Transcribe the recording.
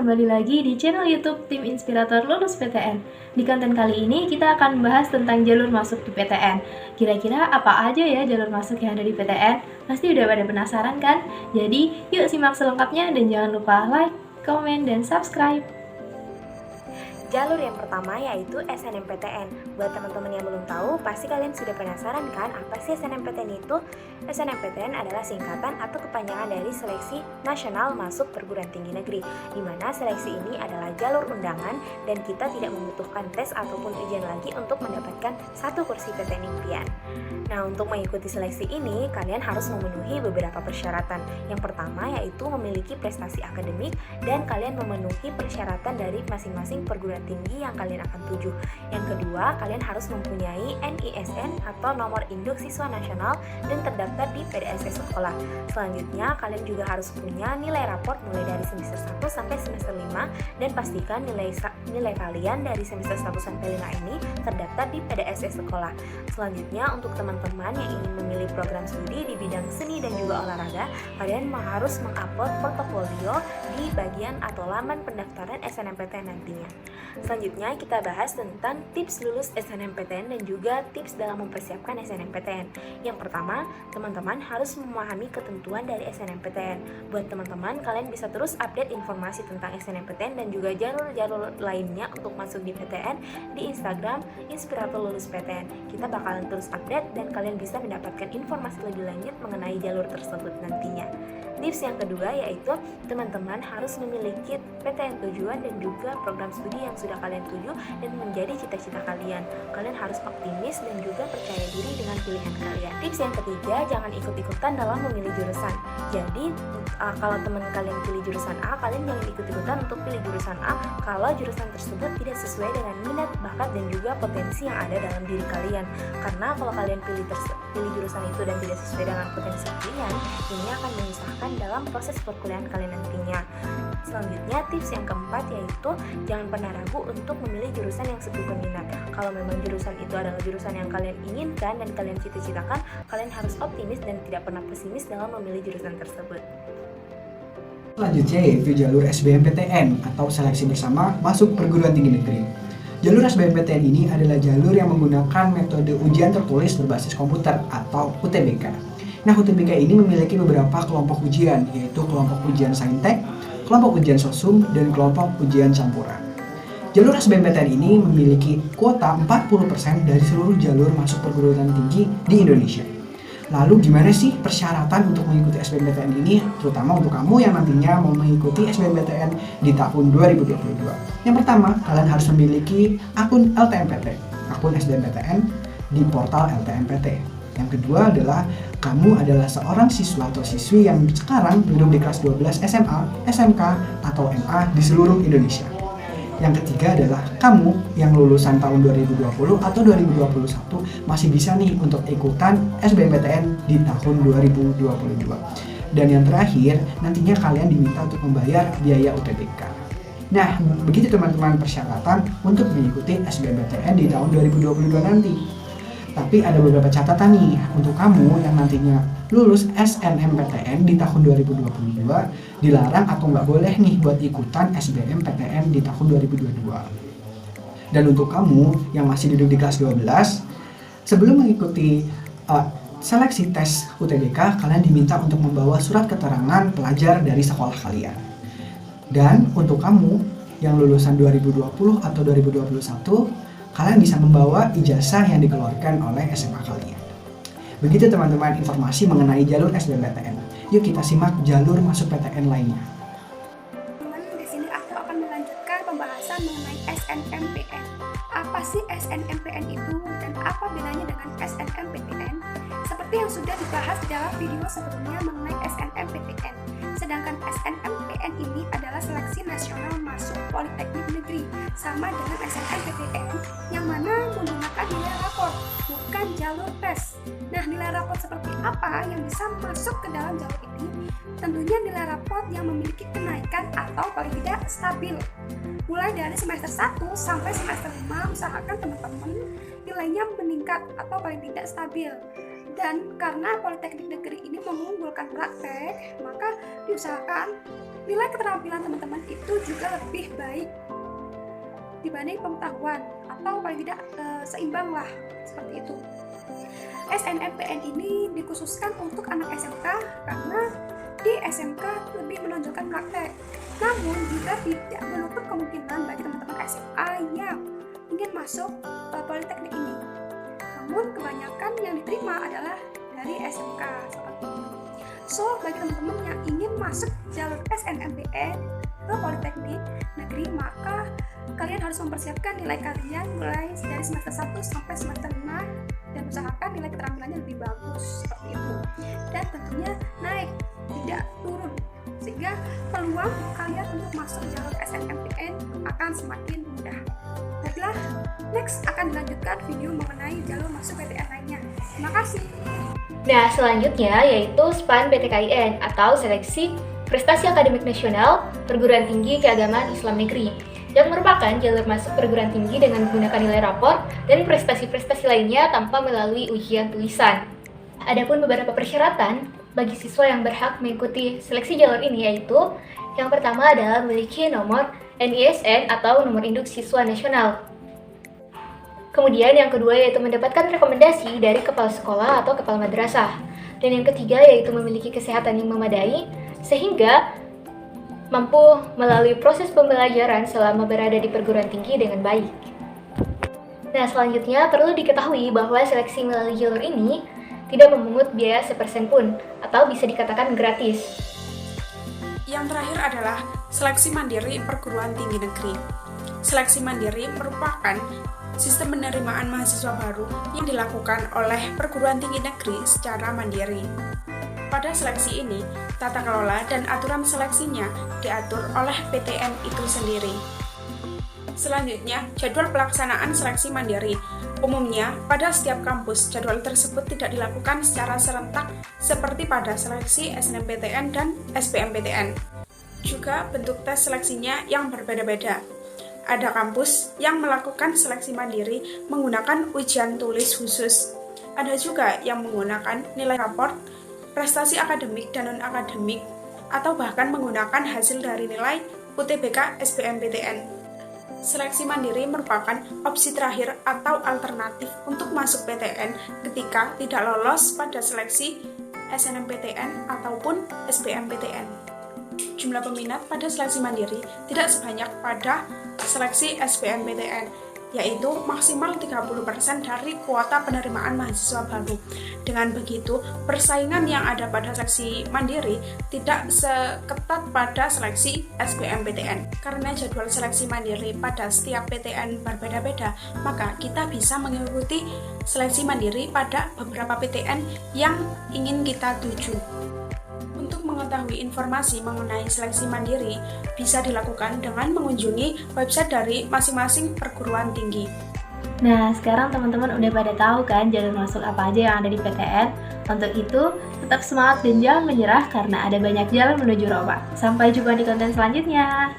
kembali lagi di channel YouTube Tim Inspirator Lulus PTN. Di konten kali ini kita akan membahas tentang jalur masuk di PTN. Kira-kira apa aja ya jalur masuk yang ada di PTN? Pasti udah pada penasaran kan? Jadi yuk simak selengkapnya dan jangan lupa like, komen, dan subscribe. Jalur yang pertama yaitu SNMPTN. Buat teman-teman yang belum tahu, pasti kalian sudah penasaran kan apa sih SNMPTN itu? SNMPTN adalah singkatan atau kepanjangan dari Seleksi Nasional Masuk Perguruan Tinggi Negeri, di mana seleksi ini adalah jalur undangan dan kita tidak membutuhkan tes ataupun ujian lagi untuk mendapatkan satu kursi PTN impian. Nah, untuk mengikuti seleksi ini, kalian harus memenuhi beberapa persyaratan. Yang pertama yaitu memiliki prestasi akademik dan kalian memenuhi persyaratan dari masing-masing perguruan tinggi yang kalian akan tuju. Yang kedua, kalian harus mempunyai NISN atau nomor induk siswa nasional dan terdaftar di PDSS sekolah. Selanjutnya, kalian juga harus punya nilai raport mulai dari semester 1 sampai semester 5 dan pastikan nilai kalian dari semester 1 sampai 5 ini terdaftar di PDSS sekolah. Selanjutnya, untuk teman-teman yang ingin memilih program studi di bidang seni dan juga olahraga, kalian harus mengupload portofolio di bagian atau laman pendaftaran SNMPTN nantinya. Selanjutnya kita bahas tentang tips lulus SNMPTN dan juga tips dalam mempersiapkan SNMPTN. Yang pertama, teman-teman harus memahami ketentuan dari SNMPTN. Buat teman-teman, kalian bisa terus update informasi tentang SNMPTN dan juga jalur-jalur lainnya untuk masuk di PTN di Instagram Inspirator Lulus PTN. Kita bakalan terus update dan kalian bisa mendapatkan informasi lebih lanjut mengenai jalur tersebut nantinya. Tips yang kedua yaitu teman-teman harus memiliki PTN tujuan dan juga program studi yang sudah kalian tuju dan menjadi cita-cita kalian. Kalian harus optimis dan juga percaya diri dengan pilihan kalian. Tips yang ketiga, jangan ikut-ikutan dalam memilih jurusan. Jadi kalau teman kalian pilih jurusan A, kalian jangan ikut-ikutan untuk pilih jurusan A kalau jurusan tersebut tidak sesuai dengan minat, bakat, dan juga potensi yang ada dalam diri kalian. Karena kalau kalian pilih jurusan itu dan tidak sesuai dengan potensi kalian, ini akan menyusahkan dalam proses perkuliahan kalian nantinya. Selanjutnya, tips yang keempat yaitu jangan pernah ragu untuk memilih jurusan yang sesuai minat. Kalau memang jurusan itu adalah jurusan yang kalian inginkan dan kalian cita-citakan, kalian harus optimis dan tidak pernah pesimis dalam memilih jurusan tersebut. Selanjutnya yaitu jalur SBMPTN atau seleksi bersama masuk perguruan tinggi negeri. Jalur SBMPTN ini adalah jalur yang menggunakan metode ujian tertulis berbasis komputer atau UTBK. Nah, UTBK ini memiliki beberapa kelompok ujian, yaitu kelompok ujian saintek, kelompok ujian sosum, dan kelompok ujian campuran. Jalur SBMPTN ini memiliki kuota 40% dari seluruh jalur masuk perguruan tinggi di Indonesia. Lalu gimana sih persyaratan untuk mengikuti SBMPTN ini, terutama untuk kamu yang nantinya mau mengikuti SBMPTN di tahun 2022? Yang pertama, kalian harus memiliki akun LTMPT, akun SBMPTN di portal LTMPT. Yang kedua adalah kamu adalah seorang siswa atau siswi yang sekarang duduk di kelas 12 SMA, SMK, atau MA di seluruh Indonesia. Yang ketiga adalah kamu yang lulusan tahun 2020 atau 2021 masih bisa nih untuk ikutan SBMPTN di tahun 2022. Dan yang terakhir, nantinya kalian diminta untuk membayar biaya UTBK. Nah, begitu teman-teman persyaratan untuk mengikuti SBMPTN di tahun 2022 nanti. Tapi ada beberapa catatan nih untuk kamu yang nantinya lulus SNMPTN di tahun 2022, dilarang atau nggak boleh nih buat ikutan SBMPTN di tahun 2022. Dan untuk kamu yang masih duduk di kelas 12, sebelum mengikuti seleksi tes UTBK, kalian diminta untuk membawa surat keterangan pelajar dari sekolah kalian. Dan untuk kamu yang lulusan 2020 atau 2021, kalian bisa membawa ijazah yang dikeluarkan oleh SMA kalian. Begitu teman-teman informasi mengenai jalur SBMPTN. Yuk kita simak jalur masuk PTN lainnya. Teman-teman, di sini aku akan melanjutkan pembahasan mengenai SNMPTN. Apa sih SNMPTN itu dan apa bedanya dengan SNMPTN? Seperti yang sudah dibahas dalam video sebelumnya mengenai SNMPTN. Sedangkan SNMPTN ini adalah seleksi nasional masuk Politeknik Negeri, sama dengan SNMPTN yang mana menggunakan nilai rapor, bukan jalur tes. Nah, nilai rapor seperti apa yang bisa masuk ke dalam jalur ini? Tentunya nilai rapor yang memiliki kenaikan atau paling tidak stabil. Mulai dari semester 1 sampai semester 5, usahakan teman-teman nilainya meningkat atau paling tidak stabil. Dan karena Politeknik Negeri ini mengunggulkan praktek, maka diusahakan nilai keterampilan teman-teman itu juga lebih baik dibanding pengetahuan, atau paling tidak seimbang lah, seperti itu. SNMPTN ini dikhususkan untuk anak SMK karena di SMK lebih menonjolkan praktek. Namun juga tidak menutup kemungkinan bagi teman-teman SMA yang ingin masuk politeknik ini. Namun kebanyakan yang diterima adalah dari SMK seperti itu. So, bagi teman-teman yang ingin masuk jalur SNMPTN ke politeknik negeri, maka kalian harus mempersiapkan nilai kalian mulai dari semester 1 sampai semester 5 dan usahakan nilai keterampilannya lebih bagus seperti itu. Dan tentunya naik, tidak turun, sehingga peluang kalian untuk masuk jalur SNMPTN akan semakin mudah. Baiklah, next akan dilanjutkan video mengenai jalur masuk PTN lainnya. Terima kasih. Nah, selanjutnya yaitu SPAN PTKIN atau Seleksi Prestasi Akademik Nasional Perguruan Tinggi Keagamaan Islam Negeri, yang merupakan jalur masuk perguruan tinggi dengan menggunakan nilai rapor dan prestasi-prestasi lainnya tanpa melalui ujian tulisan. Adapun beberapa persyaratan bagi siswa yang berhak mengikuti seleksi jalur ini yaitu yang pertama adalah memiliki nomor NISN atau nomor induk siswa nasional. Kemudian yang kedua yaitu mendapatkan rekomendasi dari kepala sekolah atau kepala madrasah. Dan yang ketiga yaitu memiliki kesehatan yang memadai sehingga mampu melalui proses pembelajaran selama berada di perguruan tinggi dengan baik. Nah, selanjutnya perlu diketahui bahwa seleksi melalui jalur ini tidak memungut biaya sepersen pun atau bisa dikatakan gratis. Yang terakhir adalah seleksi mandiri perguruan tinggi negeri. Seleksi mandiri merupakan sistem penerimaan mahasiswa baru yang dilakukan oleh perguruan tinggi negeri secara mandiri. Pada seleksi ini, tata kelola dan aturan seleksinya diatur oleh PTN itu sendiri. Selanjutnya, jadwal pelaksanaan seleksi mandiri. Umumnya, pada setiap kampus, jadwal tersebut tidak dilakukan secara serentak seperti pada seleksi SNMPTN dan SBMPTN. Juga bentuk tes seleksinya yang berbeda-beda. Ada kampus yang melakukan seleksi mandiri menggunakan ujian tulis khusus. Ada juga yang menggunakan nilai raport, prestasi akademik dan non-akademik, atau bahkan menggunakan hasil dari nilai UTBK SBMPTN. Seleksi mandiri merupakan opsi terakhir atau alternatif untuk masuk PTN ketika tidak lolos pada seleksi SNMPTN ataupun SBMPTN. Jumlah peminat pada seleksi mandiri tidak sebanyak pada seleksi SBMPTN, yaitu maksimal 30% dari kuota penerimaan mahasiswa baru. Dengan begitu, persaingan yang ada pada seleksi mandiri tidak seketat pada seleksi SBMPTN. Karena jadwal seleksi mandiri pada setiap PTN berbeda-beda, maka kita bisa mengikuti seleksi mandiri pada beberapa PTN yang ingin kita tuju. Untuk mengetahui informasi mengenai seleksi mandiri bisa dilakukan dengan mengunjungi website dari masing-masing perguruan tinggi. Nah, sekarang teman-teman udah pada tahu kan jalur masuk apa aja yang ada di PTN. Untuk itu, tetap semangat dan jangan menyerah karena ada banyak jalan menuju Roma. Sampai jumpa di konten selanjutnya.